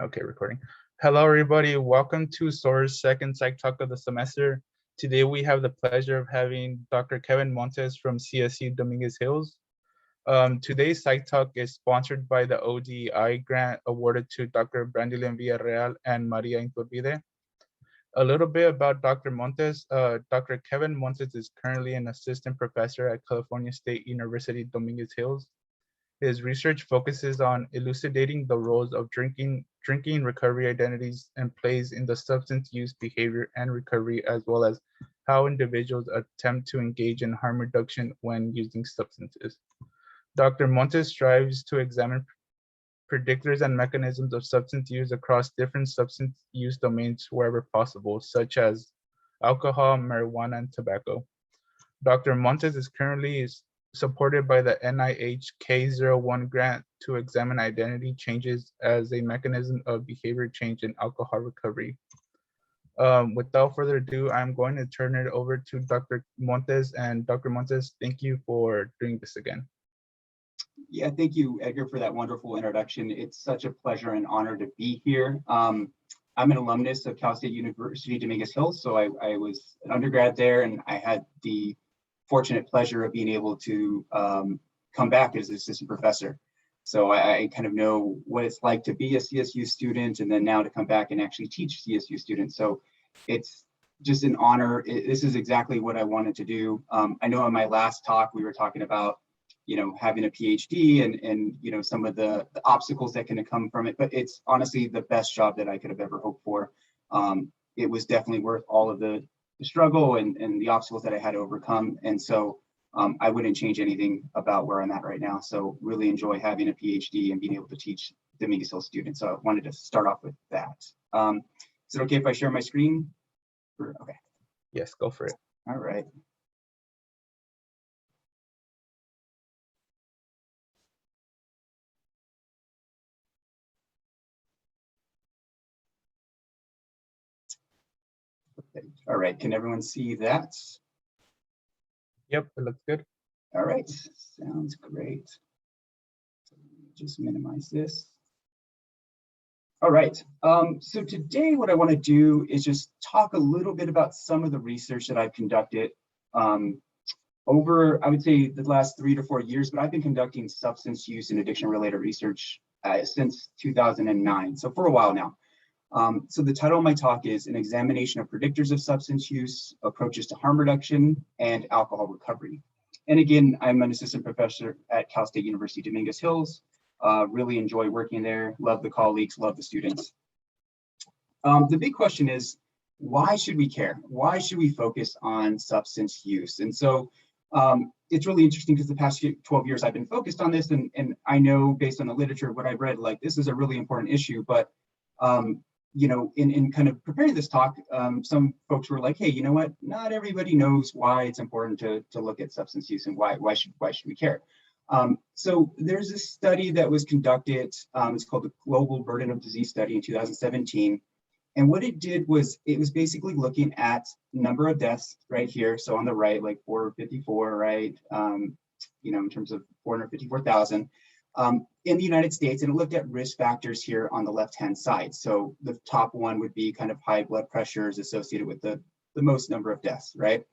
Okay, recording. Hello, everybody. Welcome to SOAR's second Psych Talk of the semester. Today, we have the pleasure of having Dr. Kevin Montes from CSU Dominguez Hills. Today's Psych Talk is sponsored by the ODI grant awarded to Dr. Brandilyn Villarreal and Maria Iturbide. A little bit about Dr. Montes. Dr. Kevin Montes is currently an assistant professor at California State University, Dominguez Hills. His research focuses on elucidating the roles of drinking recovery identities and plays in the substance use behavior and recovery, as well as how individuals attempt to engage in harm reduction when using substances. Dr. Montes strives to examine predictors and mechanisms of substance use across different substance use domains wherever possible, such as alcohol, marijuana, and tobacco. Dr. Montes is currently supported by the NIH K01 grant to examine identity changes as a mechanism of behavior change in alcohol recovery. Without further ado, I'm going to turn it over to Dr. Montes. And Dr. Montes, thank you for doing this again. Yeah, thank you, Edgar, for that wonderful introduction. It's such a pleasure and honor to be here. I'm an alumnus of Cal State University, Dominguez Hills, so I was an undergrad there, and I had the fortunate pleasure of being able to come back as an assistant professor. So I kind of know what it's like to be a CSU student, and then now to come back and actually teach CSU students. So it's just an honor. This is exactly what I wanted to do. I know in my last talk, we were talking about having a Ph.D. and some of the obstacles that can come from it, but it's honestly the best job that I could have ever hoped for. It was definitely worth all of the struggle and the obstacles that I had to overcome. And so I wouldn't change anything about where I'm at right now. So really enjoy having a Ph.D. and being able to teach Dominguez Hills students. So I wanted to start off with that. Is it okay if I share my screen? Okay. Yes, go for it. All right. All right, can everyone see that? Yep, it looks good. All right, sounds great. Just minimize this. All right, so today what I want to do is just talk a little bit about some of the research that I've conducted over, I would say, the last 3 to 4 years, but I've been conducting substance use and addiction-related research since 2009, so for a while now. So the title of my talk is An Examination of Predictors of Substance Use, Approaches to Harm Reduction, and Alcohol Recovery. And again, I'm an assistant professor at Cal State University, Dominguez Hills. Really enjoy working there, love the colleagues, love the students. The big question is, why should we care? Why should we focus on substance use? And so it's really interesting because the past 12 years I've been focused on this, and I know based on the literature, what I've read, like this is a really important issue, but in kind of preparing this talk, some folks were like, hey, you know what? Not everybody knows why it's important to look at substance use and why should we care? So there's a study that was conducted. It's called the Global Burden of Disease Study in 2017. And what it did was it was basically looking at number of deaths right here. So on the right, like 454, right? In terms of 454,000. In the United States, and it looked at risk factors here on the left-hand side. So the top one would be kind of high blood pressures associated with the most number of deaths, right?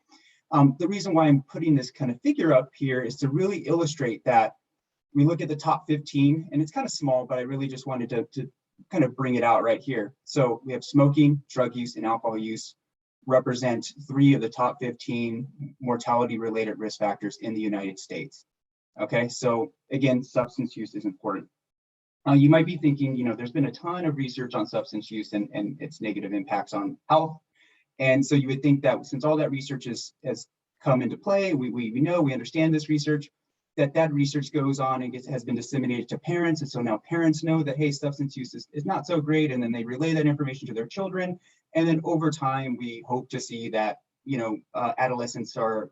The reason why I'm putting this kind of figure up here is to really illustrate that we look at the top 15, and it's kind of small, but I really just wanted to kind of bring it out right here. So we have smoking, drug use, and alcohol use represent 3 of the top 15 mortality-related risk factors in the United States. Okay, so again, substance use is important. You might be thinking, there's been a ton of research on substance use and its negative impacts on health. And so you would think that since all that research has come into play, we understand this research, that research goes on and has been disseminated to parents. And so now parents know that, hey, substance use is not so great. And then they relay that information to their children. And then over time, we hope to see that, adolescents are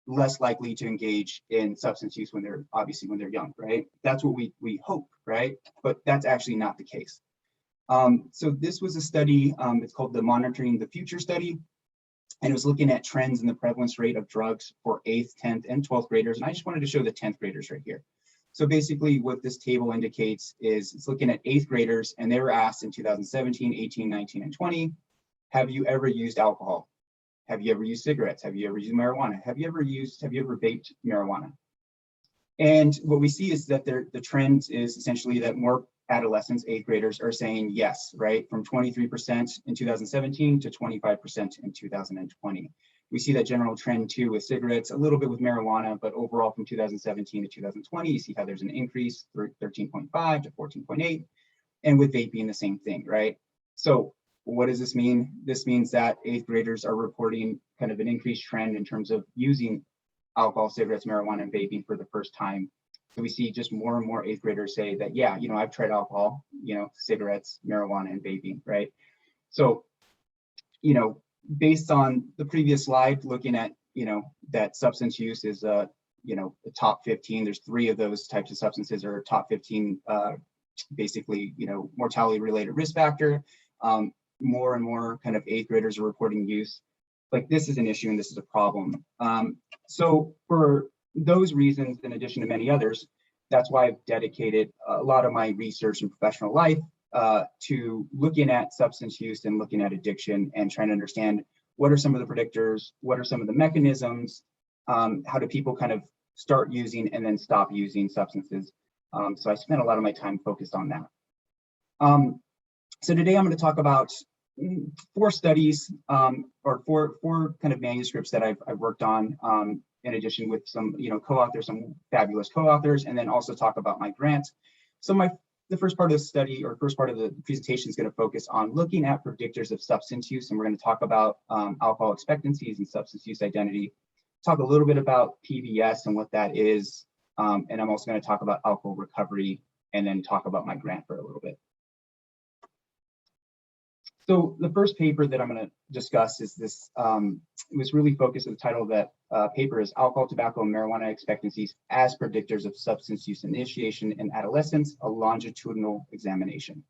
less likely to engage in substance use when they're young, right? That's what we hope, right? But that's actually not the case. So this was a study, it's called the Monitoring the Future study, and it was looking at trends in the prevalence rate of drugs for 8th, 10th, and 12th graders. And I just wanted to show the 10th graders right here. So basically what this table indicates is it's looking at 8th graders, and they were asked in 2017, 18, 19, and 20, have you ever used alcohol? Have you ever used cigarettes? Have you ever used marijuana? Have you ever vaped marijuana? And what we see is that the trend is essentially that more adolescents, 8th graders, are saying yes, right? From 23% in 2017 to 25% in 2020. We see that general trend too with cigarettes, a little bit with marijuana, but overall from 2017 to 2020, you see how there's an increase, 13.5 to 14.8, and with vaping, the same thing, right? So what does this mean? This means that 8th graders are reporting kind of an increased trend in terms of using alcohol, cigarettes, marijuana, and vaping for the first time. So we see just more and more 8th graders say that, yeah, I've tried alcohol, cigarettes, marijuana, and vaping, right? So, based on the previous slide, looking at, that substance use is, the top 15, there's 3 of those types of substances are top 15, basically, mortality related risk factor. More and more kind of 8th graders are reporting use. Like, this is an issue and this is a problem. So for those reasons, in addition to many others, that's why I've dedicated a lot of my research and professional life to looking at substance use and looking at addiction and trying to understand what are some of the predictors, what are some of the mechanisms, how do people kind of start using and then stop using substances. So I spent a lot of my time focused on that. So today I'm going to talk about 4 studies or four kind of manuscripts that I've worked on, in addition with some co-authors, some fabulous co-authors, and then also talk about my grant. So the first part of the study or first part of the presentation is going to focus on looking at predictors of substance use, and we're going to talk about alcohol expectancies and substance use identity. Talk a little bit about PBS and what that is, and I'm also going to talk about alcohol recovery, and then talk about my grant for a little bit. So the first paper that I'm going to discuss is this, it was really focused, the title of that paper is Alcohol, Tobacco, and Marijuana Expectancies as Predictors of Substance Use Initiation in Adolescence, a Longitudinal Examination.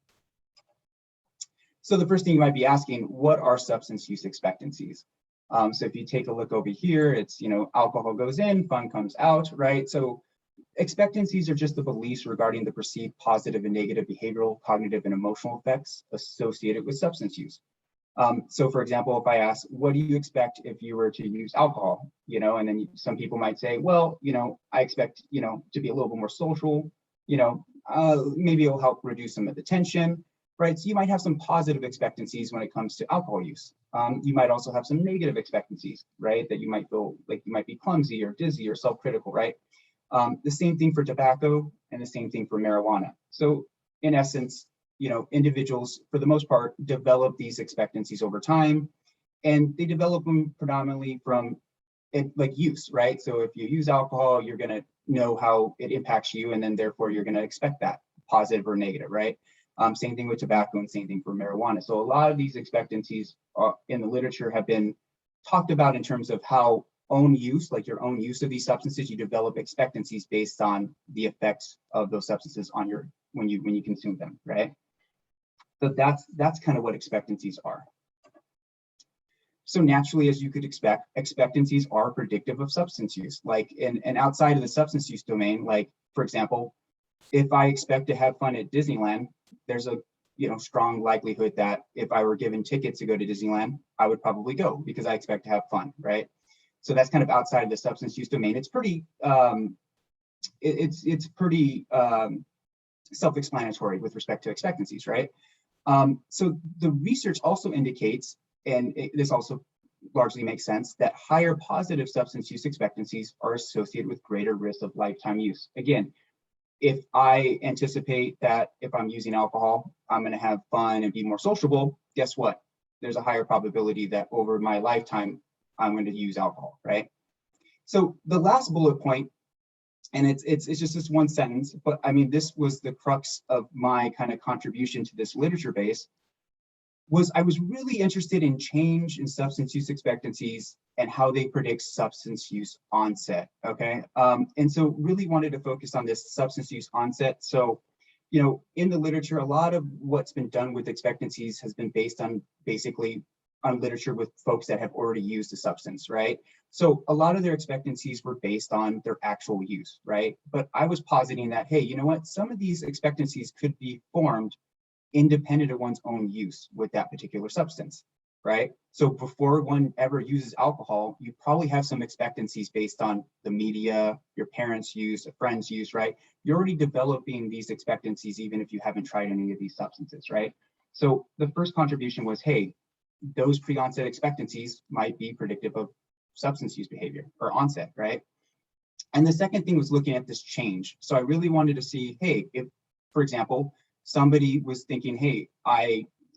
So the first thing you might be asking, what are substance use expectancies? So if you take a look over here, it's, alcohol goes in, fun comes out, right? So expectancies are just the beliefs regarding the perceived positive and negative behavioral, cognitive, and emotional effects associated with substance use. So for example, if I ask, what do you expect if you were to use alcohol? And then some people might say, well, I expect, to be a little bit more social, maybe it'll help reduce some of the tension, right? So you might have some positive expectancies when it comes to alcohol use. You might also have some negative expectancies, right? That you might feel like you might be clumsy or dizzy or self-critical, right? The same thing for tobacco and the same thing for marijuana. So in essence, individuals, for the most part, develop these expectancies over time, and they develop them predominantly from use, right? So if you use alcohol, you're going to know how it impacts you, and then therefore you're going to expect that, positive or negative, right? Same thing with tobacco and same thing for marijuana. So a lot of these expectancies in the literature have been talked about in terms of how own use, like your own use of these substances, you develop expectancies based on the effects of those substances on your when you consume them, right? So that's kind of what expectancies are. So naturally, as you could expect, expectancies are predictive of substance use. Like and outside of the substance use domain, like for example, if I expect to have fun at Disneyland, there's a strong likelihood that if I were given tickets to go to Disneyland, I would probably go because I expect to have fun, right? So that's kind of outside of the substance use domain. It's pretty it's pretty self-explanatory with respect to expectancies, right? So the research also indicates, and this also largely makes sense, that higher positive substance use expectancies are associated with greater risk of lifetime use. Again, if I anticipate that if I'm using alcohol, I'm going to have fun and be more sociable, guess what? There's a higher probability that over my lifetime, I'm going to use alcohol, right? So the last bullet point, and it's just this one sentence, but I mean, this was the crux of my kind of contribution to this literature base, was I was really interested in change in substance use expectancies and how they predict substance use onset, okay? And so really wanted to focus on this substance use onset. So, in the literature, a lot of what's been done with expectancies has been based on basically on literature with folks that have already used a substance, right? So a lot of their expectancies were based on their actual use, right? But I was positing that, hey, you know what? Some of these expectancies could be formed independent of one's own use with that particular substance, right? So before one ever uses alcohol, you probably have some expectancies based on the media, your parents' use, a friend's use, right? You're already developing these expectancies even if you haven't tried any of these substances, right? So the first contribution was, hey, those pre-onset expectancies might be predictive of substance use behavior or onset, right? And the second thing was looking at this change. So I really wanted to see, hey, if, for example, somebody was thinking, hey,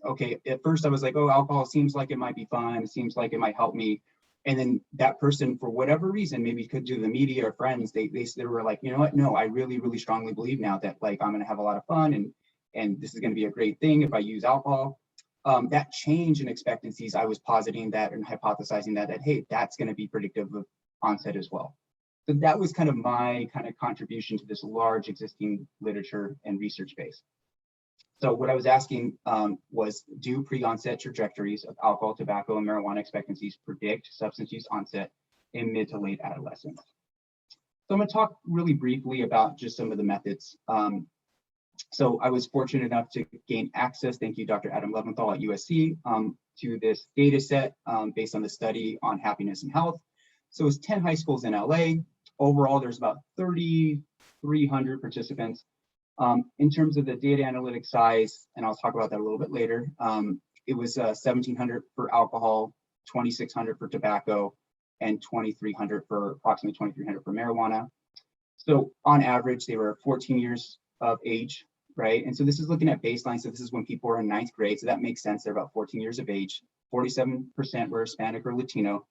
okay, at first I was like, oh, alcohol seems like it might be fun. It seems like it might help me. And then that person, for whatever reason, maybe could do the media or friends, they were like, you know what? No, I really, really strongly believe now that like I'm going to have a lot of fun and this is going to be a great thing if I use alcohol. That change in expectancies, I was positing that and hypothesizing that hey, that's going to be predictive of onset as well. So that was kind of my kind of contribution to this large existing literature and research base. So what I was asking was, do pre-onset trajectories of alcohol, tobacco, and marijuana expectancies predict substance use onset in mid to late adolescence? So I'm going to talk really briefly about just some of the methods. So I was fortunate enough to gain access, thank you, Dr. Adam Leventhal at USC, to this data set based on the study on happiness and health. So it's 10 high schools in LA. Overall, there's about 3,300 participants. In terms of the data analytic size, and I'll talk about that a little bit later, it was 1,700 for alcohol, 2,600 for tobacco, and 2,300 for approximately 2,300 for marijuana. So on average, they were 14 years of age, right? And so this is looking at baseline. So this is when people are in 9th grade. So that makes sense. They're about 14 years of age. 47% were Hispanic or Latino.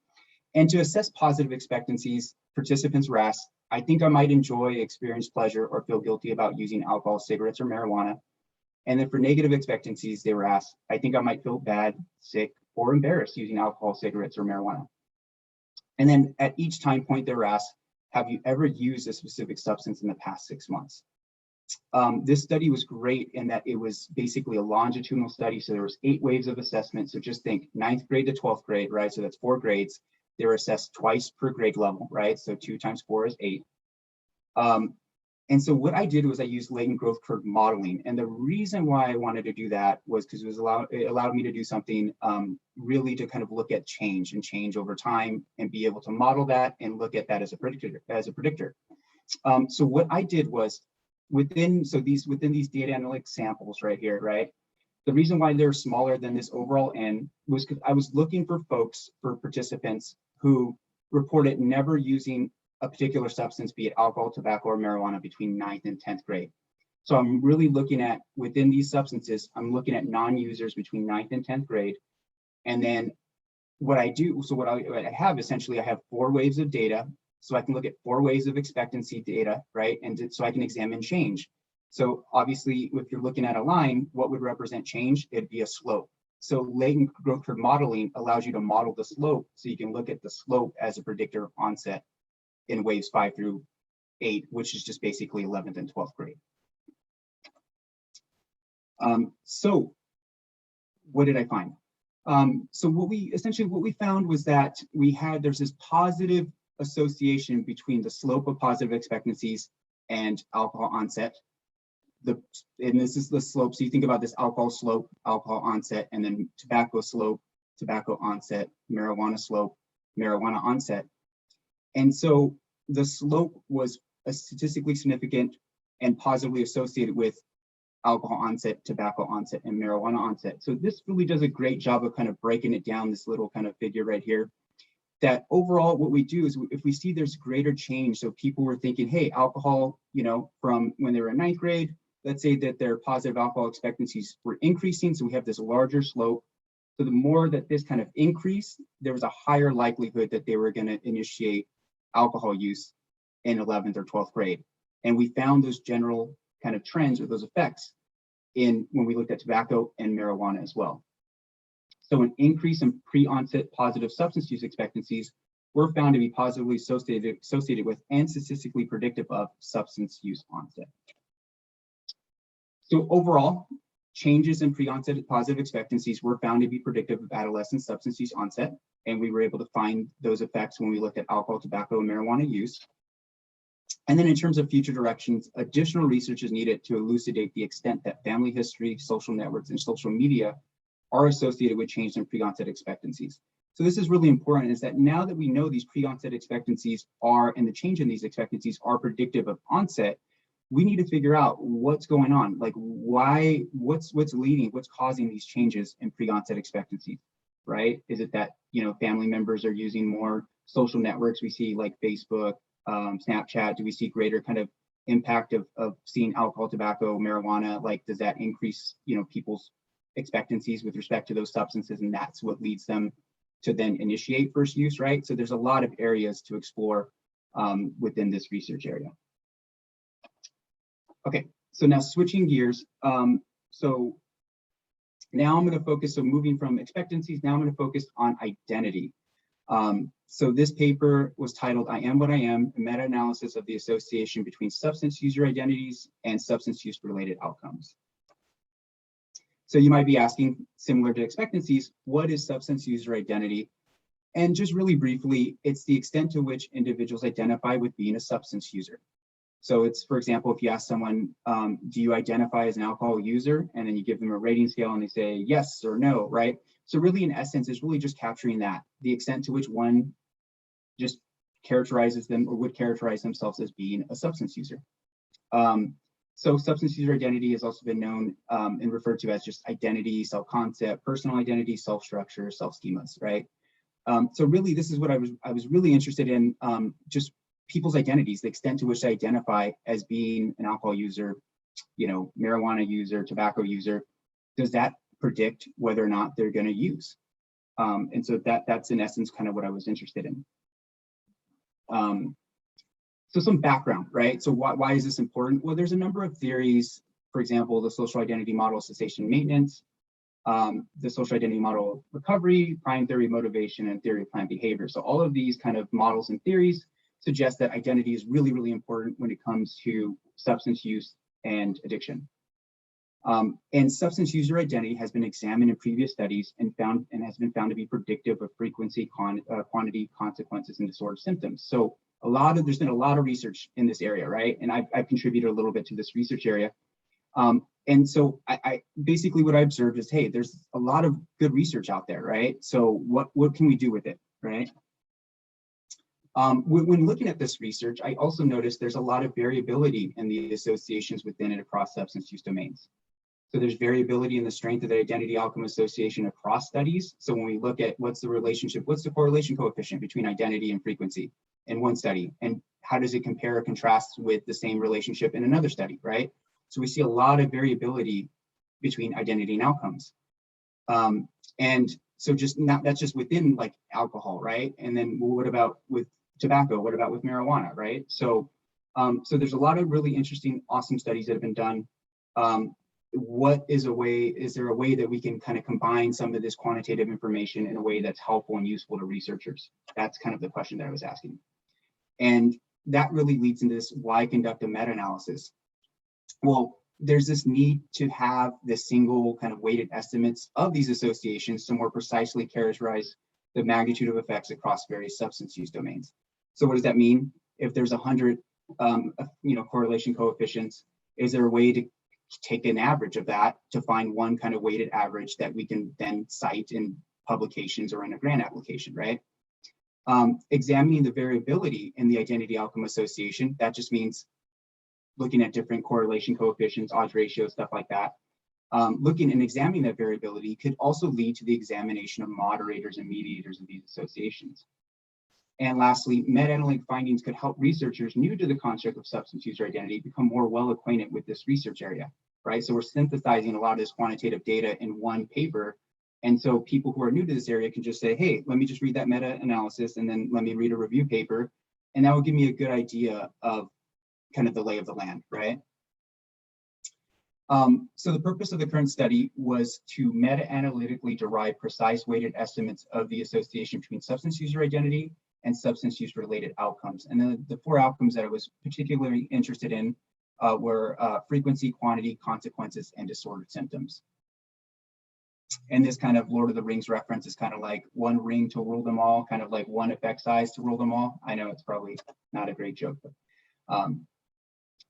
And to assess positive expectancies, participants were asked, I think I might enjoy, experience pleasure, or feel guilty about using alcohol, cigarettes, or marijuana. And then for negative expectancies, they were asked, I think I might feel bad, sick, or embarrassed using alcohol, cigarettes, or marijuana. And then at each time point, they were asked, have you ever used a specific substance in the past 6 months? This study was great in that it was basically a longitudinal study. So there was 8 waves of assessment. So just think 9th grade to 12th grade, right? So that's 4 grades. They were assessed twice per grade level, right? So 2 times 4 is 8. And so what I did was I used latent growth curve modeling. And the reason why I wanted to do that was because it allowed me to do something really to kind of look at change over time and be able to model that and look at that as a predictor. So what I did was within these data analytic samples right here, right? The reason why they're smaller than this overall N was because I was looking for participants who reported never using a particular substance, be it alcohol, tobacco, or marijuana between 9th and 10th grade. So I'm really looking at, within these substances, I'm looking at non-users between 9th and 10th grade. And then what I do, so what I have essentially, I have 4 waves of data. So I can look at 4 waves of expectancy data, right? And so I can examine change. So obviously, if you're looking at a line, what would represent change? It'd be a slope. So latent growth curve modeling allows you to model the slope. So you can look at the slope as a predictor of onset in waves 5 through 8, which is just basically 11th and 12th grade. So what did I find? So what we found was that there's this positive association between the slope of positive expectancies and alcohol onset. And this is the slope. So you think about this alcohol slope, alcohol onset, and then tobacco slope, tobacco onset, marijuana slope, marijuana onset. And so the slope was statistically significant and positively associated with alcohol onset, tobacco onset, and marijuana onset. So this really does a great job of kind of breaking it down, this little kind of figure right here. That overall, what we do is if we see there's greater change, so people were thinking, hey, alcohol, from when they were in 9th grade, let's say that their positive alcohol expectancies were increasing. So we have this larger slope. So the more that this kind of increased, there was a higher likelihood that they were going to initiate alcohol use in 11th or 12th grade. And we found those general kind of trends or those effects when we looked at tobacco and marijuana as well. So an increase in pre-onset positive substance use expectancies were found to be positively associated with and statistically predictive of substance use onset. So overall, changes in pre-onset positive expectancies were found to be predictive of adolescent substance use onset. And we were able to find those effects when we looked at alcohol, tobacco, and marijuana use. And then in terms of future directions, additional research is needed to elucidate the extent that family history, social networks, and social media are associated with change in pre-onset expectancies. So this is really important, is that now that we know these pre-onset expectancies are, and the change in these expectancies are predictive of onset, we need to figure out what's going on, like why, what's leading, what's causing these changes in pre-onset expectancies, right? Is it that, you know, family members are using more social networks we see like Facebook, Snapchat? Do we see greater kind of impact of seeing alcohol, tobacco, marijuana? Like, does that increase, you know, people's expectancies with respect to those substances, and that's what leads them to then initiate first use, right? So there's a lot of areas to explore within this research area. Okay, so now switching gears. So now I'm going to focus, so moving from expectancies, now I'm going to focus on identity. So this paper was titled, I Am What I Am, a meta-analysis of the association between substance user identities and substance use related outcomes. So you might be asking, similar to expectancies, what is substance user identity? And just really briefly, it's the extent to which individuals identify with being a substance user. So it's, for example, if you ask someone, do you identify as an alcohol user? And then you give them a rating scale and they say yes or no, right? So really, in essence, it's really just capturing that, the extent to which one just characterizes them or would characterize themselves as being a substance user. So substance user identity has also been known and referred to as just identity, self-concept, personal identity, self-structure, self-schemas, right? So really, this is what I was really interested in, just people's identities, the extent to which they identify as being an alcohol user, you know, marijuana user, tobacco user. Does that predict whether or not they're going to use? And so that's in essence kind of what I was interested in. So some background, right? So why is this important? Well, there's a number of theories. For example, the social identity model, cessation maintenance, the social identity model recovery, prime theory motivation, and theory of planned behavior. So all of these kind of models and theories suggest that identity is really, really important when it comes to substance use and addiction. And substance user identity has been examined in previous studies and has been found to be predictive of frequency, quantity, consequences, and disorder symptoms. So there's been a lot of research in this area, right? And I've contributed a little bit to this research area. And so I basically what I observed is, hey, there's a lot of good research out there, right? So what can we do with it, right? When looking at this research, I also noticed there's a lot of variability in the associations within and across substance use domains. So there's variability in the strength of the identity outcome association across studies. So when we look at what's the relationship, what's the correlation coefficient between identity and frequency in one study, and how does it compare or contrast with the same relationship in another study, right? So we see a lot of variability between identity and outcomes. And so that's just within like alcohol, right? And then well, what about with tobacco? What about with marijuana, right? So there's a lot of really interesting, awesome studies that have been done. Is there a way that we can kind of combine some of this quantitative information in a way that's helpful and useful to researchers? That's kind of the question that I was asking. And that really leads into this, why conduct a meta-analysis? Well, there's this need to have the single kind of weighted estimates of these associations to more precisely characterize the magnitude of effects across various substance use domains. So what does that mean? If there's 100 correlation coefficients, is there a way to take an average of that to find one kind of weighted average that we can then cite in publications or in a grant application, right? Examining the variability in the identity outcome association, that just means looking at different correlation coefficients, odds ratios, stuff like that. Looking and examining that variability could also lead to the examination of moderators and mediators of these associations. And lastly, meta-analytic findings could help researchers new to the construct of substance user identity become more well acquainted with this research area, right? So we're synthesizing a lot of this quantitative data in one paper. And so people who are new to this area can just say, hey, let me just read that meta-analysis and then let me read a review paper. And that will give me a good idea of kind of the lay of the land, right? So the purpose of the current study was to meta-analytically derive precise weighted estimates of the association between substance user identity and substance use related outcomes. And then the four outcomes that I was particularly interested in were frequency, quantity, consequences, and disordered symptoms. And this kind of Lord of the Rings reference is kind of like one ring to rule them all, kind of like one effect size to rule them all. I know it's probably not a great joke, but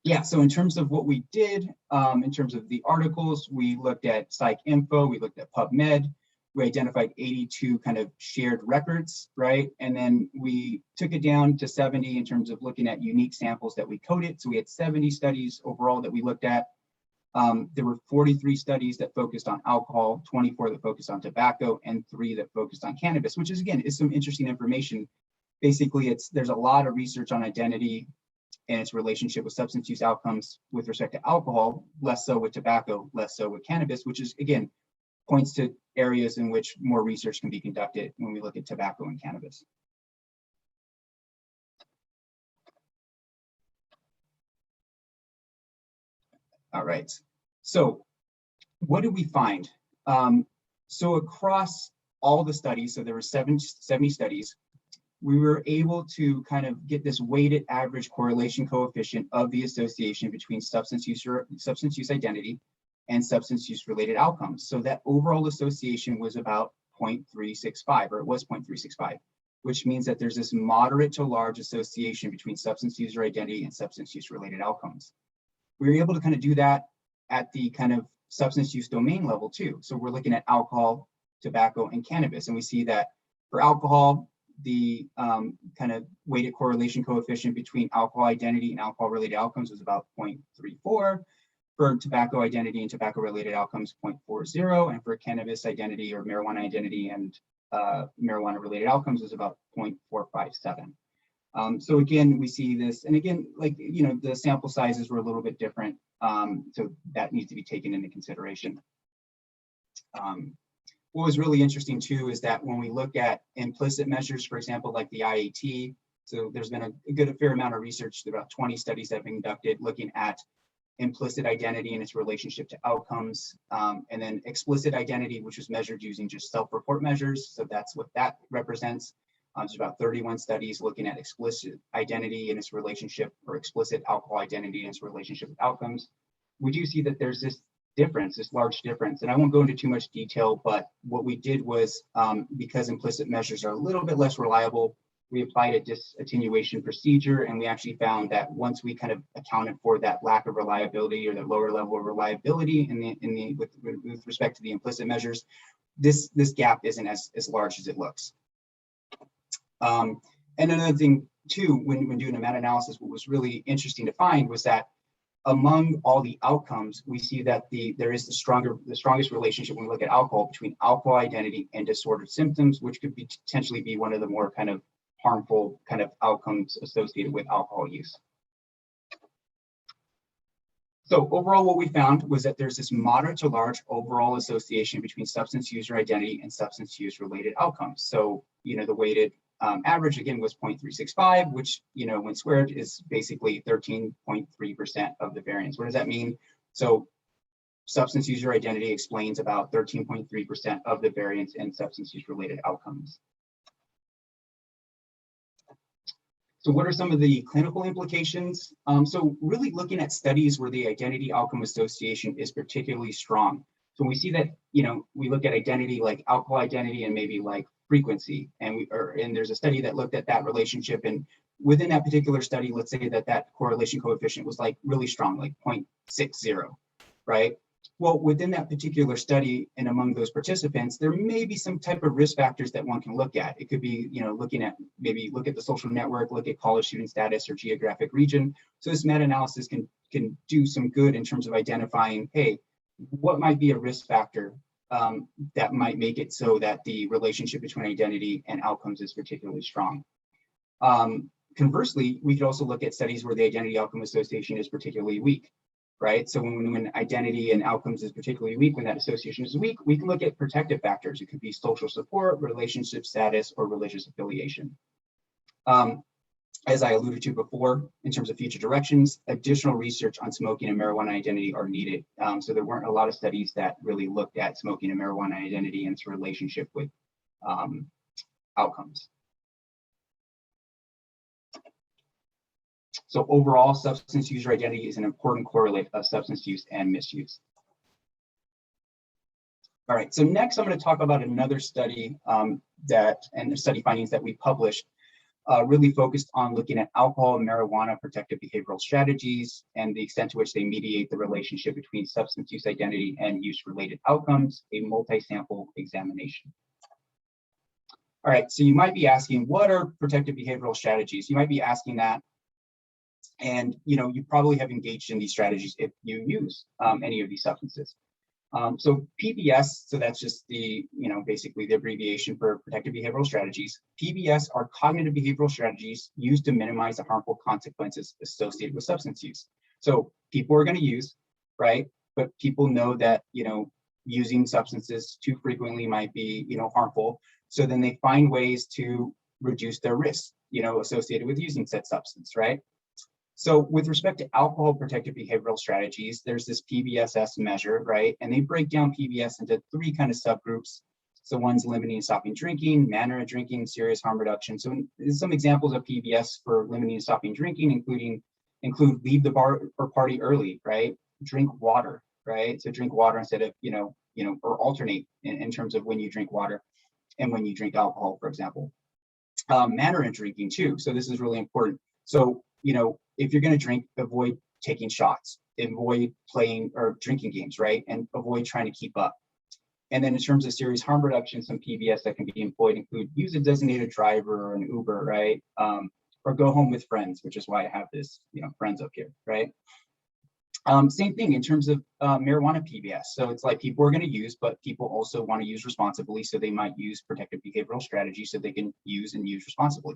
yeah, so in terms of what we did, in terms of the articles, we looked at Psych Info, we looked at PubMed, we identified 82 kind of shared records, right? And then we took it down to 70 in terms of looking at unique samples that we coded. So we had 70 studies overall that we looked at. There were 43 studies that focused on alcohol, 24 that focused on tobacco, and 3 that focused on cannabis, which is, again, is some interesting information. Basically, there's a lot of research on identity and its relationship with substance use outcomes with respect to alcohol, less so with tobacco, less so with cannabis, which is, again, points to areas in which more research can be conducted when we look at tobacco and cannabis. All right, so what did we find? So across all the studies, so there were 70 studies, we were able to kind of get this weighted average correlation coefficient of the association between substance use identity and substance use related outcomes. So that overall association was about 0.365, or it was 0.365, which means that there's this moderate to large association between substance user identity and substance use related outcomes. We were able to kind of do that at the kind of substance use domain level too. So we're looking at alcohol, tobacco, and cannabis. And we see that for alcohol, the kind of weighted correlation coefficient between alcohol identity and alcohol related outcomes was about 0.34. For tobacco identity and tobacco related outcomes, 0.40. And for cannabis identity or marijuana identity and marijuana related outcomes is about 0.457. So again, we see this, and again, like, you know, the sample sizes were a little bit different. So that needs to be taken into consideration. What was really interesting too is that when we look at implicit measures, for example, like the IAT, so there's been a fair amount of research, about 20 studies that have been conducted looking at implicit identity and its relationship to outcomes, and then explicit identity, which was measured using just self-report measures. So that's what that represents. There's about 31 studies looking at explicit identity and its relationship, or explicit alcohol identity and its relationship with outcomes. We do see that there's this difference, this large difference, and I won't go into too much detail, but what we did was, because implicit measures are a little bit less reliable, we applied a disattenuation procedure, and we actually found that once we kind of accounted for that lack of reliability or the lower level of reliability with respect to the implicit measures, this gap isn't as large as it looks. And another thing too, when doing a meta-analysis, what was really interesting to find was that among all the outcomes, we see that there is the strongest relationship when we look at alcohol between alcohol identity and disordered symptoms, which could potentially be one of the more kind of harmful kind of outcomes associated with alcohol use. So overall, what we found was that there's this moderate to large overall association between substance user identity and substance use related outcomes. So, you know, the weighted average again was 0.365, which, you know, when squared is basically 13.3% of the variance. What does that mean? So substance user identity explains about 13.3% of the variance in substance use related outcomes. So what are some of the clinical implications? So really looking at studies where the identity outcome association is particularly strong. So when we see that, you know, we look at identity like alcohol identity and maybe like frequency, and there's a study that looked at that relationship, and within that particular study, let's say that correlation coefficient was like really strong, like 0.60, right? Well, within that particular study and among those participants, there may be some type of risk factors that one can look at. It could be, you know, look at the social network, look at college student status or geographic region. So this meta-analysis can do some good in terms of identifying, hey, what might be a risk factor that might make it so that the relationship between identity and outcomes is particularly strong. Conversely, we could also look at studies where the identity outcome association is particularly weak, right? So when identity and outcomes is particularly weak, when that association is weak, we can look at protective factors. It could be social support, relationship status, or religious affiliation. As I alluded to before, in terms of future directions, additional research on smoking and marijuana identity are needed. So there weren't a lot of studies that really looked at smoking and marijuana identity and its relationship with outcomes. So overall, substance user identity is an important correlate of substance use and misuse. All right, so next I'm going to talk about another study and the study findings that we published, really focused on looking at alcohol and marijuana protective behavioral strategies and the extent to which they mediate the relationship between substance use identity and use-related outcomes, a multi-sample examination. All right, so you might be asking, what are protective behavioral strategies? You might be asking that, and you probably have engaged in these strategies if you use any of these substances. So PBS, so that's just the, basically the abbreviation for protective behavioral strategies. PBS are cognitive behavioral strategies used to minimize the harmful consequences associated with substance use. So people are going to use, right? But people know that, using substances too frequently might be, harmful. So then they find ways to reduce their risk, associated with using said substance, right? So with respect to alcohol protective behavioral strategies, there's this PBSS measure, right? And they break down PBS into three kind of subgroups. So one's limiting and stopping drinking, manner of drinking, serious harm reduction. So some examples of PBS for limiting and stopping drinking include leave the bar or party early, right? Drink water, right? So drink water instead of, or alternate in terms of when you drink water and when you drink alcohol, for example. Manner of drinking too. So this is really important. So, if you're going to drink, avoid taking shots, avoid playing or drinking games, right? And avoid trying to keep up. And then in terms of serious harm reduction, some PBS that can be employed include use a designated driver or an Uber, right? Or go home with friends, which is why I have this, friends up here, right? Same thing in terms of marijuana PBS. So it's like people are going to use, but people also want to use responsibly. So they might use protective behavioral strategies so they can use and use responsibly.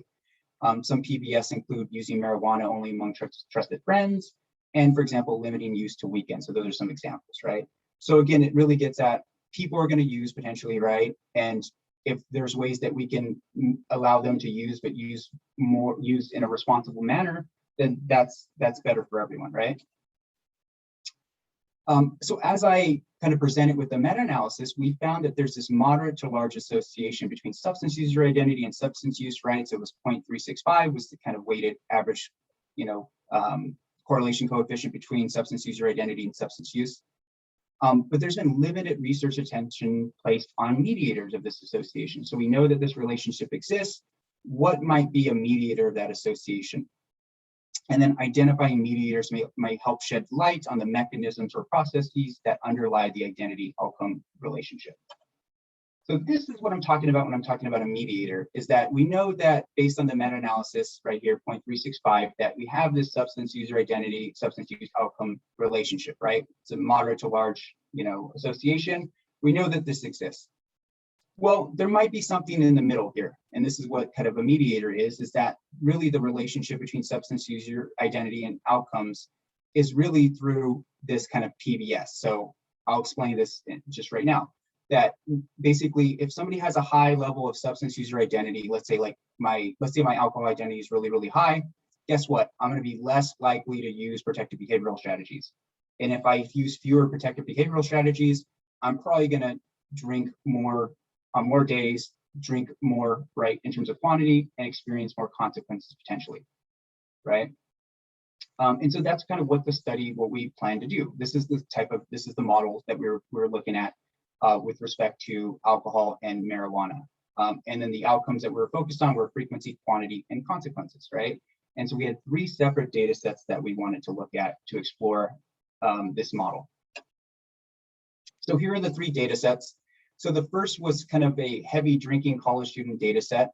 Some PBS include using marijuana only among trusted friends, and for example, limiting use to weekends. So those are some examples, right? So again, it really gets at people are going to use potentially, right? And if there's ways that we can allow them to use, but use in a responsible manner, then that's better for everyone, right? So as I kind of presented with the meta-analysis, we found that there's this moderate to large association between substance user identity and substance use, right? So it was 0.365 was the kind of weighted average, correlation coefficient between substance user identity and substance use. But there's been limited research attention placed on mediators of this association. So we know that this relationship exists. What might be a mediator of that association? And then identifying mediators may help shed light on the mechanisms or processes that underlie the identity outcome relationship. So this is what I'm talking about when I'm talking about a mediator, is that we know that based on the meta-analysis right here, 0.365, that we have this substance user identity, substance use outcome relationship, right? It's a moderate to large, association. We know that this exists. Well, there might be something in the middle here. And this is what kind of a mediator is that really the relationship between substance user identity and outcomes is really through this kind of PBS. So I'll explain this just right now, that basically if somebody has a high level of substance user identity, let's say my alcohol identity is really, really high, guess what? I'm going to be less likely to use protective behavioral strategies. And if I use fewer protective behavioral strategies, I'm probably going to drink more on more days, drink more, right, in terms of quantity, and experience more consequences potentially, right? And so that's kind of what we plan to do. This is the model that we're looking at with respect to alcohol and marijuana. And then the outcomes that we're focused on were frequency, quantity, and consequences, right? And so we had 3 separate data sets that we wanted to look at to explore this model. So here are the 3 data sets. So the first was kind of a heavy drinking college student data set.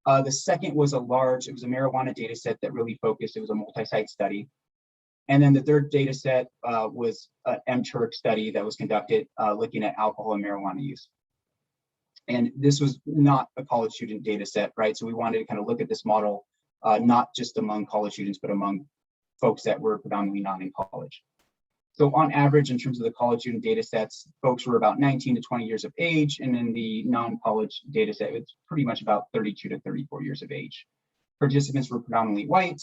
The second was it was a marijuana data set that really focused, it was a multi-site study. And then the third data set was an MTurk study that was conducted looking at alcohol and marijuana use. And this was not a college student data set, right? So we wanted to kind of look at this model, not just among college students, but among folks that were predominantly not in college. So on average, in terms of the college student data sets, folks were about 19 to 20 years of age. And in the non-college data set, it's pretty much about 32 to 34 years of age. Participants were predominantly white.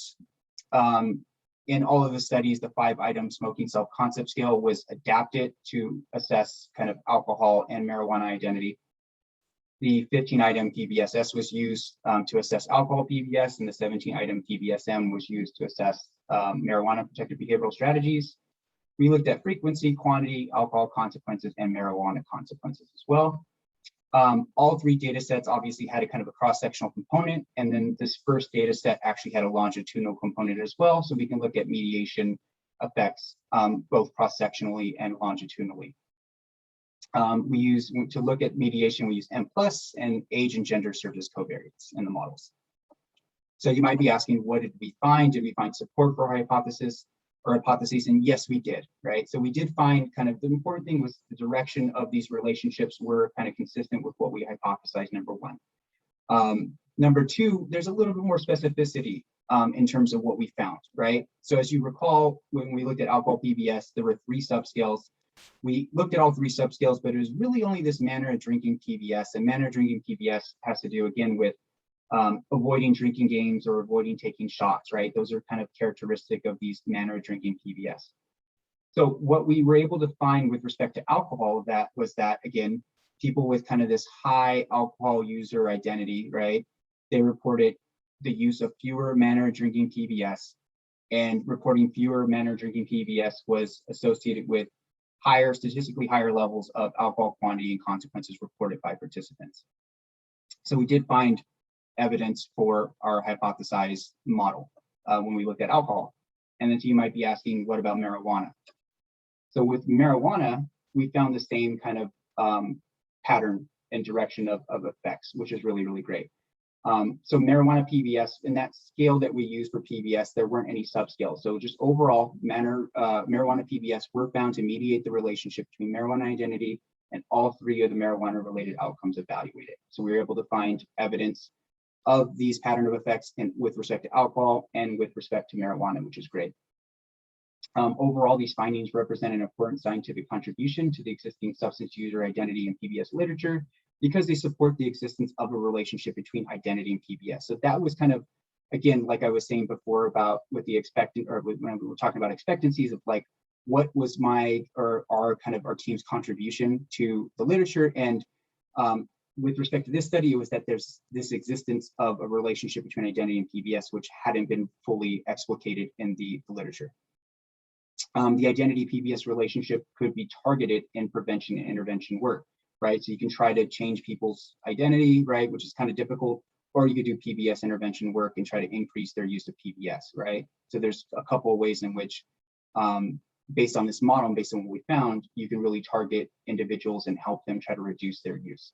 In all of the studies, the 5-item smoking self-concept scale was adapted to assess kind of alcohol and marijuana identity. The 15-item PBSS was used to assess alcohol PBS, and the 17-item PBSM was used to assess marijuana protective behavioral strategies. We looked at frequency, quantity, alcohol consequences, and marijuana consequences as well. All three data sets obviously had a kind of a cross-sectional component, and then this first data set actually had a longitudinal component as well, so we can look at mediation effects both cross-sectionally and longitudinally. To look at mediation, we use M+, and age and gender served as covariates in the models. So you might be asking, what did we find? Did we find support for our hypothesis or hypotheses? And yes, we did, right? So we did find kind of the important thing was the direction of these relationships were kind of consistent with what we hypothesized, number one. Number two, there's a little bit more specificity in terms of what we found, right? So as you recall, when we looked at alcohol PBS, there were 3 subscales. We looked at all 3 subscales, but it was really only this manner of drinking PBS, and manner of drinking PBS has to do again with avoiding drinking games or avoiding taking shots, right? Those are kind of characteristic of these manner of drinking PBS. So what we were able to find with respect to alcohol was that, again, people with kind of this high alcohol user identity, right? They reported the use of fewer manner of drinking PBS, and reporting fewer manner of drinking PBS was associated with statistically higher levels of alcohol quantity and consequences reported by participants. So we did find evidence for our hypothesized model when we looked at alcohol. And then so you might be asking, what about marijuana? So with marijuana, we found the same kind of pattern and direction of effects, which is really, really great. So marijuana PBS, in that scale that we use for PBS, there weren't any subscales. So just overall, marijuana PBS were found to mediate the relationship between marijuana identity and all 3 of the marijuana-related outcomes evaluated. So we were able to find evidence of these pattern of effects with respect to alcohol and with respect to marijuana, which is great. Overall, these findings represent an important scientific contribution to the existing substance user identity and PBS literature, because they support the existence of a relationship between identity and PBS. So that was kind of, again, like I was saying before about with the when we were talking about expectancies of like, what was our team's contribution to the literature. And with respect to this study, it was that there's this existence of a relationship between identity and PBS, which hadn't been fully explicated in the literature. The identity PBS relationship could be targeted in prevention and intervention work, right? So you can try to change people's identity, right? Which is kind of difficult, or you could do PBS intervention work and try to increase their use of PBS, right? So there's a couple of ways in which, based on this model and based on what we found, you can really target individuals and help them try to reduce their use.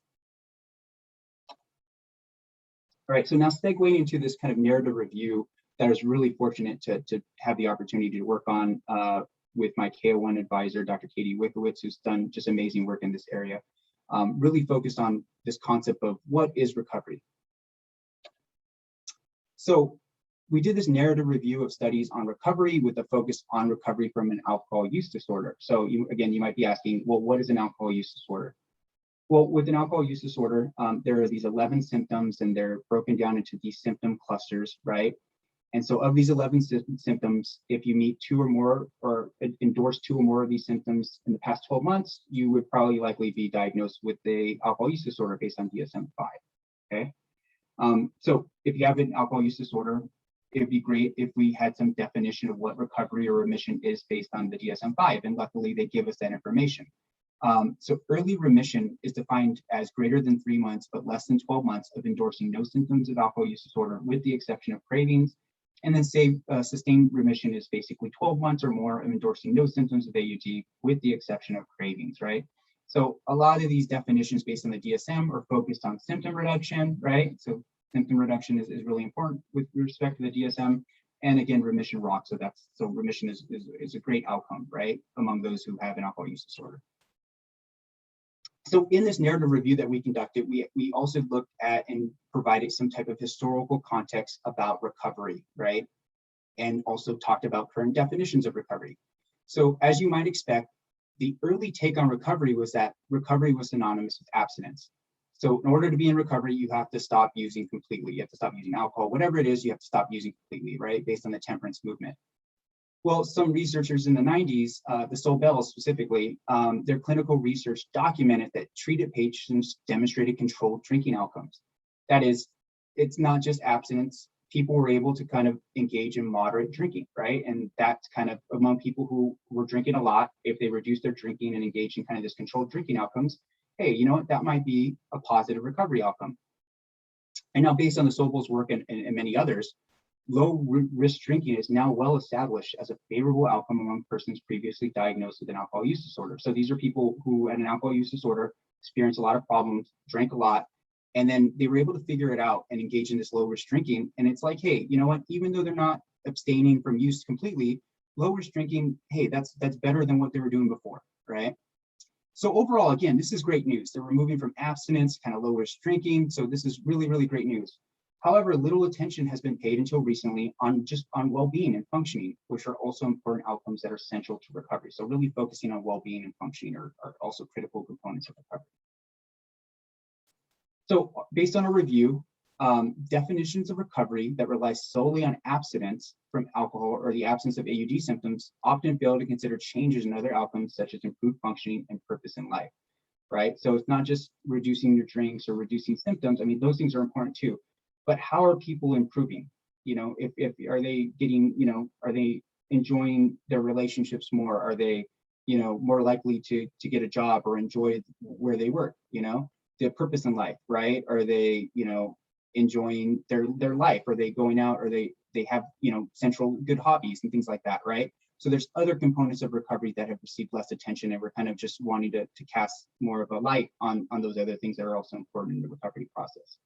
All right, so now segueing into this kind of narrative review that I was really fortunate to have the opportunity to work on with my KO1 advisor, Dr. Katie Wickowitz, who's done just amazing work in this area, really focused on this concept of what is recovery. So we did this narrative review of studies on recovery with a focus on recovery from an alcohol use disorder. So you might be asking, well, what is an alcohol use disorder? Well, with an alcohol use disorder, there are these 11 symptoms, and they're broken down into these symptom clusters, right? And so of these 11 symptoms, if you meet 2 or more or endorse 2 or more of these symptoms in the past 12 months, you would probably likely be diagnosed with the alcohol use disorder based on DSM-5, okay? So if you have an alcohol use disorder, it'd be great if we had some definition of what recovery or remission is based on the DSM-5, and luckily they give us that information. So early remission is defined as greater than 3 months, but less than 12 months of endorsing no symptoms of alcohol use disorder, with the exception of cravings. And then sustained remission is basically 12 months or more of endorsing no symptoms of AUD, with the exception of cravings, right? So a lot of these definitions based on the DSM are focused on symptom reduction, right? So symptom reduction is really important with respect to the DSM. And again, remission rocks. So remission is a great outcome, right, among those who have an alcohol use disorder. So in this narrative review that we conducted, we also looked at and provided some type of historical context about recovery, right? And also talked about current definitions of recovery. So as you might expect, the early take on recovery was that recovery was synonymous with abstinence. So in order to be in recovery, you have to stop using completely. You have to stop using alcohol, whatever it is, you have to stop using completely, right? Based on the temperance movement. Well, some researchers in the 90s, the Sobel specifically, their clinical research documented that treated patients demonstrated controlled drinking outcomes. That is, it's not just abstinence. People were able to kind of engage in moderate drinking, right? And that's kind of among people who were drinking a lot, if they reduce their drinking and engage in kind of this controlled drinking outcomes, hey, you know what, that might be a positive recovery outcome. And now based on the Sobel's work and many others, low risk drinking is now well established as a favorable outcome among persons previously diagnosed with an alcohol use disorder. So these are people who had an alcohol use disorder, experienced a lot of problems, drank a lot, and then they were able to figure it out and engage in this low risk drinking. And it's like, hey, you know what, even though they're not abstaining from use completely, low risk drinking, hey, that's better than what they were doing before, right? So overall, again, this is great news. They're moving from abstinence, kind of low risk drinking. So this is really, really great news. However, little attention has been paid until recently on well-being and functioning, which are also important outcomes that are central to recovery. So really focusing on well-being and functioning are also critical components of recovery. So based on a review, definitions of recovery that rely solely on abstinence from alcohol or the absence of AUD symptoms often fail to consider changes in other outcomes such as improved functioning and purpose in life, right? So it's not just reducing your drinks or reducing symptoms. I mean, those things are important too. But how are people improving? You know, if are they getting, you know, are they enjoying their relationships more? Are they, you know, more likely to get a job or enjoy where they work? You know, their purpose in life, right? Are they, you know, enjoying their life? Are they going out? Or they have, you know, central good hobbies and things like that, right? So there's other components of recovery that have received less attention, and we're kind of just wanting to cast more of a light on those other things that are also important in the recovery process.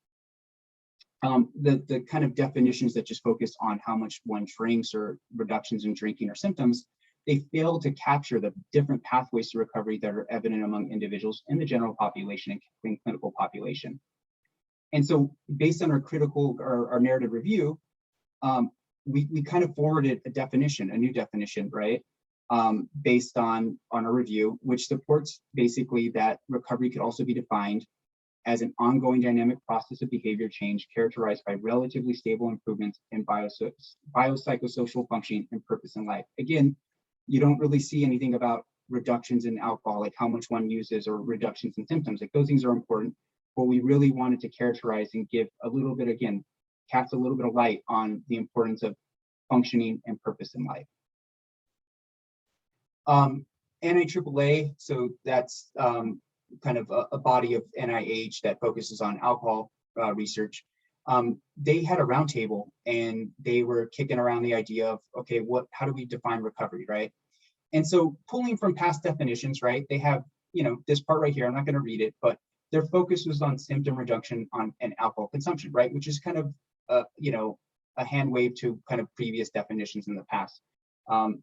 The kind of definitions that just focus on how much one drinks or reductions in drinking or symptoms, they fail to capture the different pathways to recovery that are evident among individuals in the general population and clinical population. And so based on our critical or our narrative review, we kind of forwarded a new definition, right? Based on a review, which supports basically that recovery could also be defined as an ongoing dynamic process of behavior change characterized by relatively stable improvements in biopsychosocial functioning and purpose in life. Again, you don't really see anything about reductions in alcohol, like how much one uses, or reductions in symptoms. Like those things are important, but we really wanted to characterize and give a little bit, again, cast a little bit of light on the importance of functioning and purpose in life. NIAAA, so that's kind of a body of NIH that focuses on alcohol research. They had a roundtable and they were kicking around the idea of, okay, how do we define recovery, right? And so pulling from past definitions, right? They have, you know, this part right here, I'm not going to read it, but their focus was on symptom reduction and alcohol consumption, right? Which is kind of, you know, a hand wave to kind of previous definitions in the past,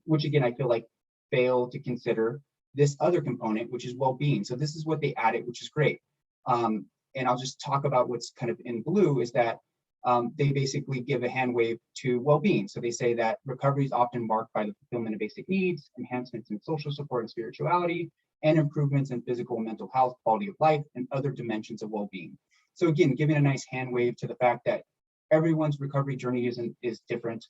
which again, I feel like fail to consider this other component, which is well-being. So this is what they added, which is great. And I'll just talk about what's kind of in blue is that they basically give a hand wave to well-being. So they say that recovery is often marked by the fulfillment of basic needs, enhancements in social support and spirituality, and improvements in physical and mental health, quality of life, and other dimensions of well-being. So again, giving a nice hand wave to the fact that everyone's recovery journey is different.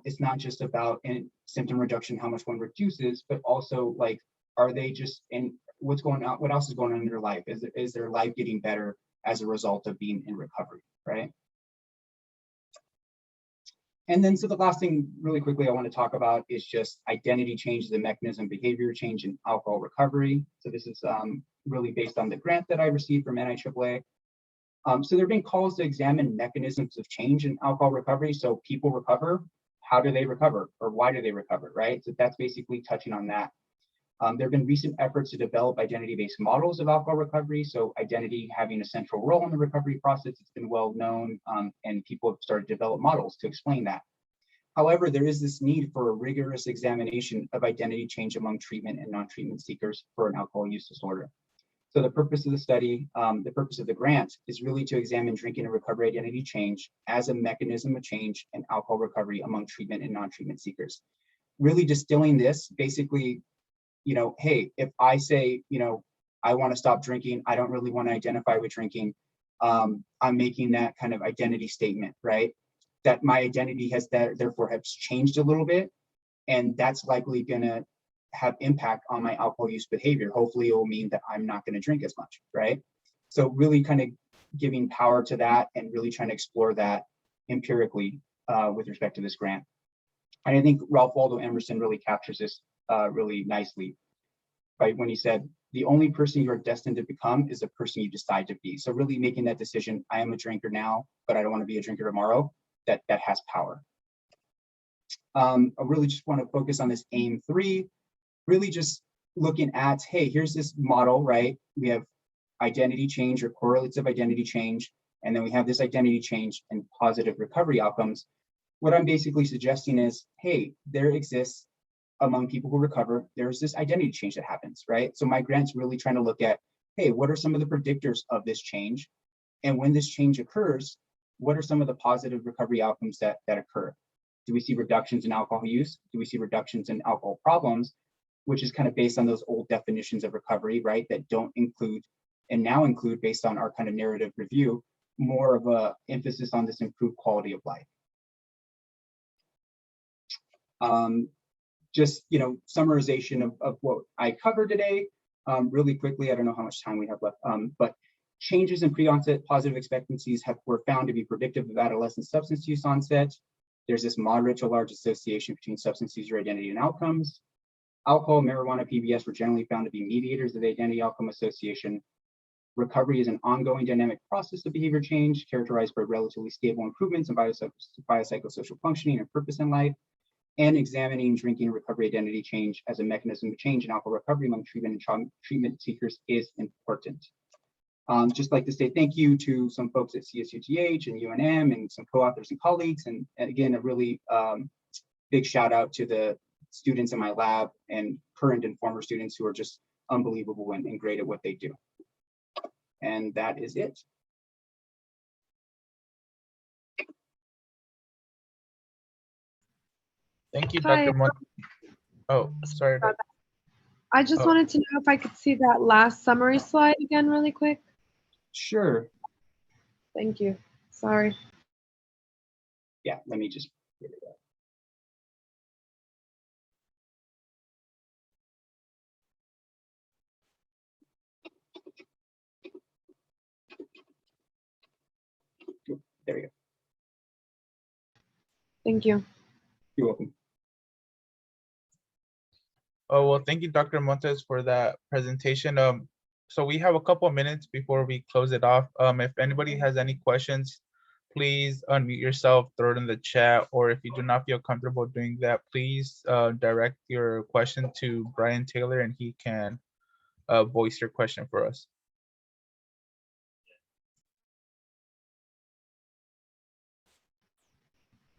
It's not just about symptom reduction, how much one reduces, but also like, are they just in what's going on? What else is going on in their life? Is their life getting better as a result of being in recovery, right? And then, so the last thing really quickly I want to talk about is just identity change, the mechanism, behavior change in alcohol recovery. So this is really based on the grant that I received from NIAAA. So there have been calls to examine mechanisms of change in alcohol recovery. So people recover, how do they recover, or why do they recover, right? So that's basically touching on that. There have been recent efforts to develop identity-based models of alcohol recovery. So identity having a central role in the recovery process, it's been well known, and people have started to develop models to explain that. However, there is this need for a rigorous examination of identity change among treatment and non-treatment seekers for an alcohol use disorder. So the purpose of the study, the purpose of the grant is really to examine drinking and recovery identity change as a mechanism of change in alcohol recovery among treatment and non-treatment seekers. Really distilling this, basically, you know, hey, if I say, you know, I want to stop drinking, I don't really want to identify with drinking, I'm making that kind of identity statement, right? That my identity has therefore has changed a little bit. And that's likely gonna have impact on my alcohol use behavior. Hopefully it will mean that I'm not gonna drink as much, right? So really kind of giving power to that and really trying to explore that empirically with respect to this grant. And I think Ralph Waldo Emerson really captures this really nicely, right? When he said, the only person you are destined to become is the person you decide to be. So really making that decision, I am a drinker now, but I don't want to be a drinker tomorrow, that has power. I really just want to focus on this aim 3, really just looking at, hey, here's this model, right? We have identity change or correlates of identity change, and then we have this identity change and positive recovery outcomes. What I'm basically suggesting is, hey, there exists among people who recover, there's this identity change that happens, right? So my grant's really trying to look at, hey, what are some of the predictors of this change? And when this change occurs, what are some of the positive recovery outcomes that occur? Do we see reductions in alcohol use? Do we see reductions in alcohol problems? Which is kind of based on those old definitions of recovery, right? That don't include, and now include, based on our kind of narrative review, more of a emphasis on this improved quality of life. Just, summarization of what I covered today, really quickly. I don't know how much time we have left, but changes in pre-onset positive expectancies were found to be predictive of adolescent substance use onset. There's this moderate to large association between substance user identity and outcomes. Alcohol, marijuana, PBS were generally found to be mediators of the identity outcome association. Recovery is an ongoing dynamic process of behavior change characterized by relatively stable improvements in biopsychosocial functioning and purpose in life. And examining drinking and recovery identity change as a mechanism of change in alcohol recovery among treatment and treatment seekers is important. Just like to say thank you to some folks at CSUTH and UNM and some co-authors and colleagues. And again, a really big shout out to the students in my lab and current and former students who are just unbelievable and great at what they do. And that is it. Thank you, Hi. Dr. Montes. Oh, sorry. I just wanted to know if I could see that last summary slide again really quick. Sure. Thank you. Sorry. Yeah, let me just get it up. There we go. Thank you. You're welcome. Oh, well, thank you, Dr. Montes, for that presentation. So we have a couple of minutes before we close it off. If anybody has any questions, please unmute yourself, throw it in the chat, or if you do not feel comfortable doing that, please direct your question to Brian Taylor and he can voice your question for us.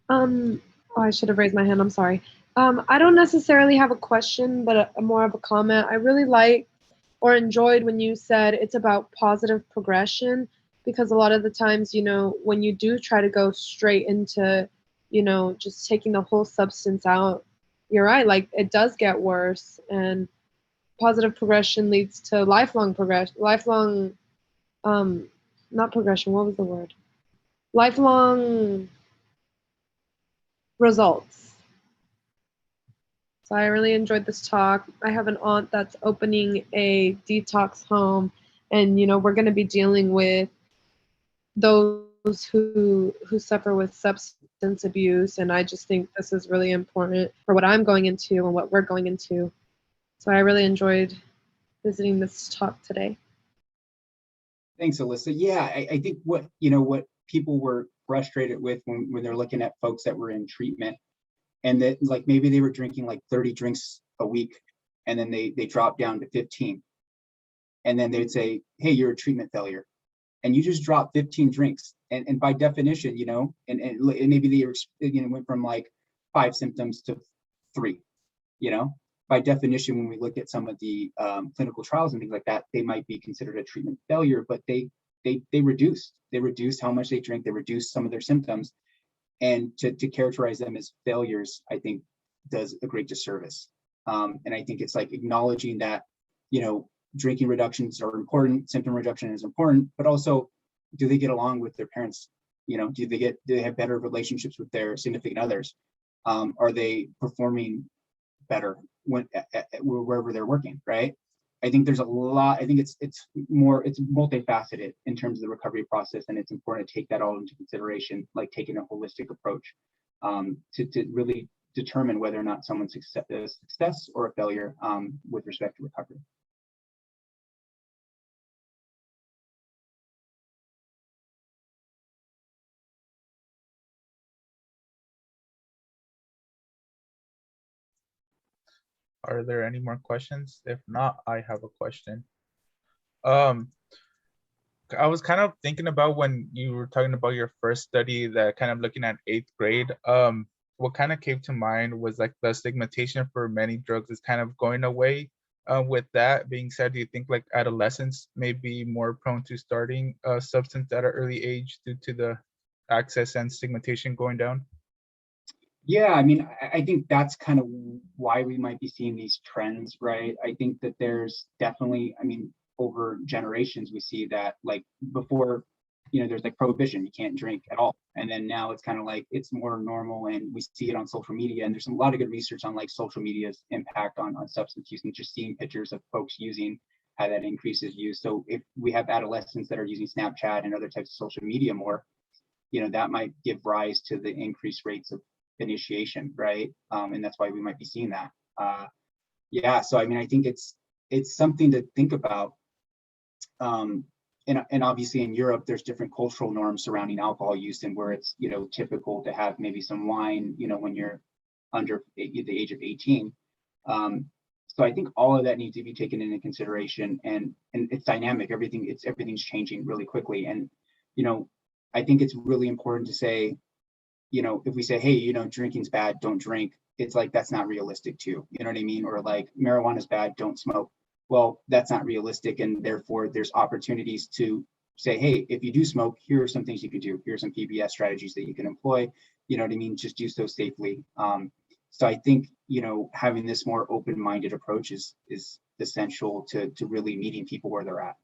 Oh, I should have raised my hand. I'm sorry. I don't necessarily have a question, but more of a comment. I really liked or enjoyed when you said it's about positive progression, because a lot of the times, when you do try to go straight into, just taking the whole substance out, you're right, like it does get worse, and positive progression leads to lifelong progression, not progression, what was the word? Lifelong results. So I really enjoyed this talk. I have an aunt that's opening a detox home, and we're going to be dealing with those who suffer with substance abuse, and I just think this is really important for what I'm going into and what we're going into. So I really enjoyed visiting this talk today. Thanks, Alyssa. Yeah, I think what people were frustrated with when they're looking at folks that were in treatment, and that like maybe they were drinking like 30 drinks a week, and then they dropped down to 15, and then they'd say, hey, you're a treatment failure, and you just dropped 15 drinks, and by definition, and maybe they went from like 5 symptoms to 3, by definition, when we look at some of the clinical trials and things like that, they might be considered a treatment failure, but they reduced how much they drink, they reduced some of their symptoms, and to characterize them as failures, I think does a great disservice. And I think it's like acknowledging that, drinking reductions are important, symptom reduction is important, but also, do they get along with their parents? Do they have better relationships with their significant others? Are they performing better when wherever they're working, right? I think there's a lot. I think it's multifaceted in terms of the recovery process, and it's important to take that all into consideration, like taking a holistic approach to really determine whether or not someone's a success or a failure with respect to recovery. Are there any more questions? If not, I have a question. I was kind of thinking about when you were talking about your first study that kind of looking at 8th grade. What kind of came to mind was like the stigmatization for many drugs is kind of going away. With that being said, do you think like adolescents may be more prone to starting a substance at an early age due to the access and stigmatization going down? Yeah, I mean, I think that's kind of why we might be seeing these trends, right? I think that there's definitely, I mean, over generations, we see that like before, there's like prohibition, you can't drink at all. And then now it's kind of like, it's more normal and we see it on social media. And there's a lot of good research on like social media's impact on substance use and just seeing pictures of folks using, how that increases use. So if we have adolescents that are using Snapchat and other types of social media more, that might give rise to the increased rates of initiation, right? And that's why we might be seeing that. Yeah, so I mean, I think it's something to think about. And obviously in Europe, there's different cultural norms surrounding alcohol use, and where it's typical to have maybe some wine, when you're under the age of 18. So I think all of that needs to be taken into consideration, and it's dynamic. Everything's changing really quickly, and I think it's really important to say, if we say, hey, drinking's bad, don't drink, it's like, that's not realistic too. You know what I mean? Or like, marijuana's bad, don't smoke. Well, that's not realistic. And therefore there's opportunities to say, hey, if you do smoke, here are some things you could do. Here's some PBS strategies that you can employ. You know what I mean? Just do so safely. So I think, having this more open-minded approach is essential to really meeting people where they're at.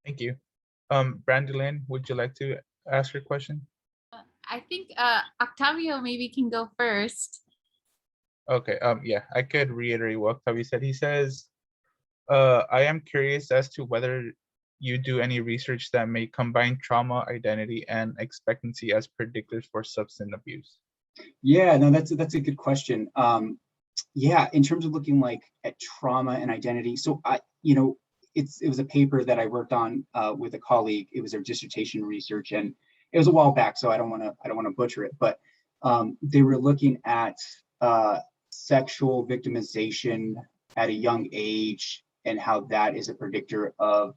Thank you. Brandilyn, would you like to ask your question? I think Octavio maybe can go first. Okay, yeah, I could reiterate what Octavio said. He says, I am curious as to whether you do any research that may combine trauma, identity, and expectancy as predictors for substance abuse. Yeah, no, that's a good question. Yeah, in terms of looking like at trauma and identity, so it was a paper that I worked on with a colleague. It was their dissertation research, and it was a while back, so I don't want to butcher it, but they were looking at sexual victimization at a young age and how that is a predictor of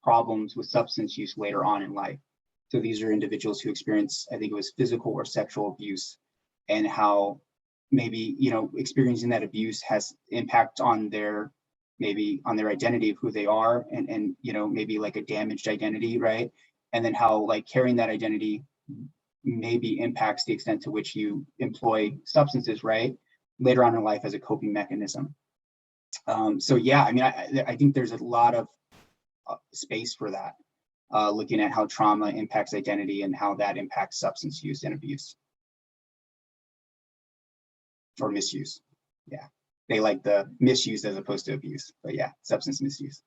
problems with substance use later on in life. So these are individuals who experience, I think it was physical or sexual abuse, and how maybe experiencing that abuse has impact on their identity of who they are, and maybe like a damaged identity, right? And then how like carrying that identity maybe impacts the extent to which you employ substances, right, later on in life as a coping mechanism. So yeah, I mean, I think there's a lot of space for that, looking at how trauma impacts identity and how that impacts substance use and abuse or misuse. Yeah, they like the misuse as opposed to abuse, but yeah, substance misuse.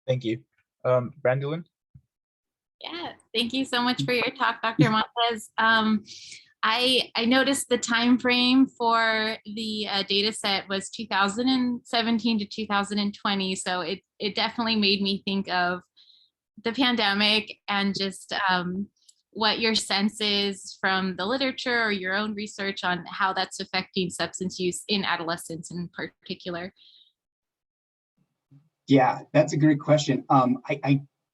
Thank you. Brandilyn? Yeah, thank you so much for your talk, Dr. Montes. I noticed the time frame for the data set was 2017 to 2020. So it definitely made me think of the pandemic and just what your sense is from the literature or your own research on how that's affecting substance use in adolescents in particular. Yeah, that's a great question.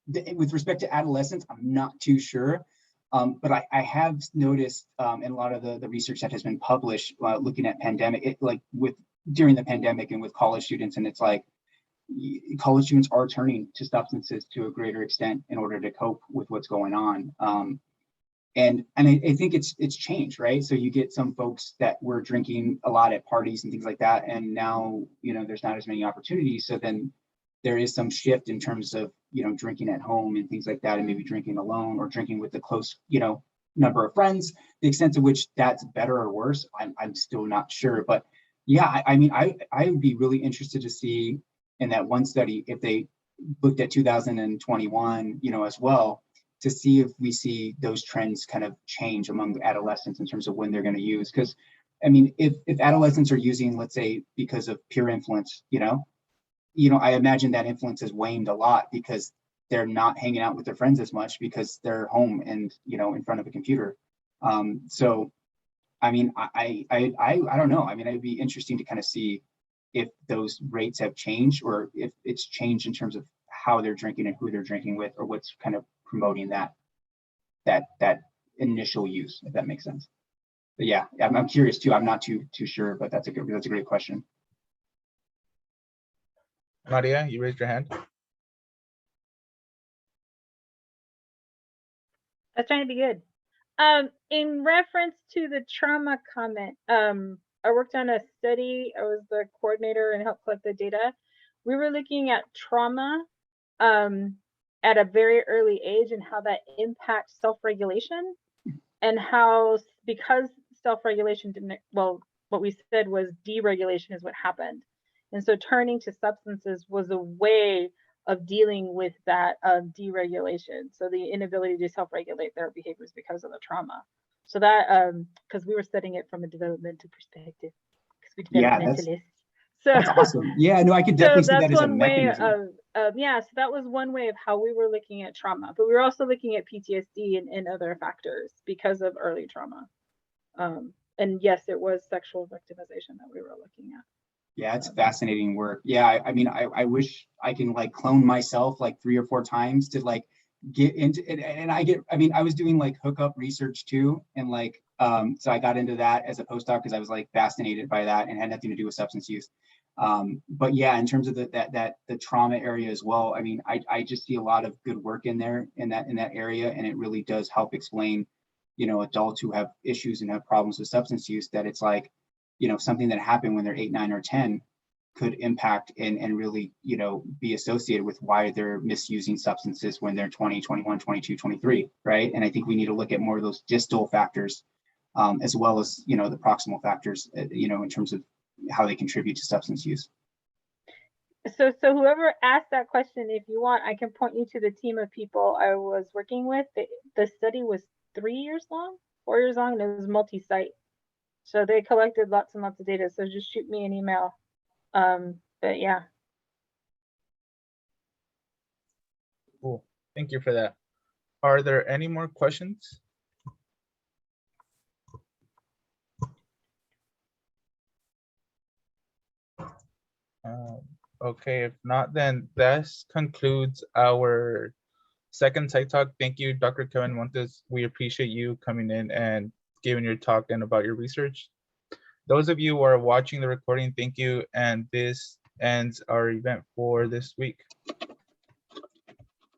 With respect to adolescents, I'm not too sure. But I have noticed in a lot of the research that has been published looking at pandemic, during the pandemic and with college students, and it's like college students are turning to substances to a greater extent in order to cope with what's going on. And I think it's changed, right? So you get some folks that were drinking a lot at parties and things like that, and now there's not as many opportunities. So then there is some shift in terms of drinking at home and things like that, and maybe drinking alone or drinking with the close number of friends. The extent to which that's better or worse, I'm still not sure. But yeah, I mean, I would be really interested to see in that one study if they looked at 2021, as well, to see if we see those trends kind of change among adolescents in terms of when they're going to use. Because I mean, if adolescents are using, let's say, because of peer influence, I imagine that influence has waned a lot because they're not hanging out with their friends as much because they're home and in front of a computer. So I mean, I don't know. I mean, it'd be interesting to kind of see if those rates have changed or if it's changed in terms of how they're drinking and who they're drinking with, or what's kind of promoting that initial use, if that makes sense. But yeah, I'm curious too. I'm not too sure, but that's a great question. Maria, you raised your hand. I was trying to be good. In reference to the trauma comment, I worked on a study. I was the coordinator and helped collect the data. We were looking at trauma at a very early age and how that impacts self-regulation, and how, because self-regulation didn't, well, what we said was deregulation is what happened. And so turning to substances was a way of dealing with that deregulation. So the inability to self-regulate their behaviors because of the trauma. So that, because we were studying it from a developmental perspective, because we developmentalists. That's awesome. Yeah, no, I could definitely see that as a mechanism. Yeah, so that was one way of how we were looking at trauma, but we were also looking at PTSD and other factors because of early trauma. And yes, it was sexual victimization that we were looking at. Yeah, it's fascinating work. Yeah, I mean, I wish I can like clone myself like 3 or 4 times to like get into it. And I was doing like hookup research too. And like, so I got into that as a postdoc because I was like fascinated by that and had nothing to do with substance use. But yeah, in terms of the trauma area as well, I mean, I just see a lot of good work in there in that area. And it really does help explain, adults who have issues and have problems with substance use, that it's like, something that happened when they're 8, 9, or 10 could impact and really, be associated with why they're misusing substances when they're 20, 21, 22, 23, right? And I think we need to look at more of those distal factors, as well as, the proximal factors, in terms of how they contribute to substance use. So whoever asked that question, if you want, I can point you to the team of people I was working with. The study was 3 years long, 4 years long, and it was multi-site. So they collected lots and lots of data. So just shoot me an email. But yeah. Cool. Thank you for that. Are there any more questions? Okay, if not, then this concludes our second Psych Talk. Thank you, Dr. Kevin Montes. We appreciate you coming in and giving your talk and about your research. Those of you who are watching the recording, thank you. And this ends our event for this week.